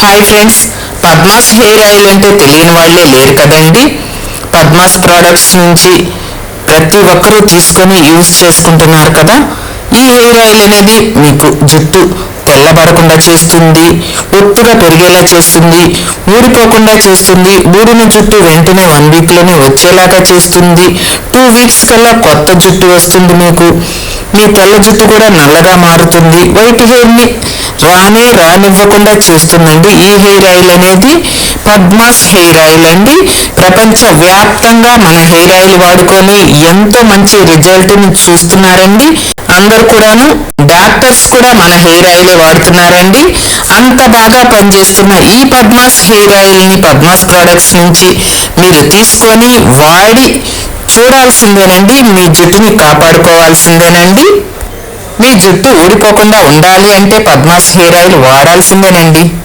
Hi friends, Padma's hair oil అంటే తెలియని వాళ్ళే లేరు కదండి. పద్మాస్ ప్రోడక్ట్స్ నుంచి ప్రతి ఒక్కరూ తీసుకొని యూజ్ చేసుకుంటున్నారు కదా. ఈ హెయిర్ ఆయిల్ అనేది మీకు జుట్టు తెల్లబడకుండా చేస్తుంది, ఒత్తుగా పెరిగేలా చేస్తుంది, ఊడిపోకుండా చేస్తుంది, ఊడిన జుట్టు వెంటనే 1 వీక్లోనే వచ్చేలాగా చేస్తుంది. 2 వీక్స్ కల్లా కొత్త జుట్టు వస్తుంది. మీ తెల్ల జుట్టు కూడా నల్లగా మారుతుంది. వైట్ హెయిర్ని రానివ్వకుండా చేస్తుందండి ఈ హెయిర్ ఆయిల్ అనేది. పద్మాస్ హెయిర్ ఆయిల్ అండి. ప్రపంచ వ్యాప్తంగా మన హెయిర్ ఆయిల్ వాడుకొని ఎంతో మంచి రిజల్ట్ని చూస్తున్నారండి. అందరు కూడాను, డాక్టర్స్ కూడా మన హెయిర్ ఆయిల్ వాడుతున్నారండి. అంత బాగా పనిచేస్తున్న ఈ పద్మాస్ హెయిర్ ఆయిల్ని పద్మాస్ ప్రోడక్ట్స్ నుంచి మీరు తీసుకొని వాడి చూడాల్సిందేనండి. మీ జుట్టుని కాపాడుకోవాల్సిందేనండి. మీ జుట్టు ఊడిపోకుండా ఉండాలి అంటే పద్మాస్ హెయిర్ ఆయిల్ వాడాల్సిందేనండి.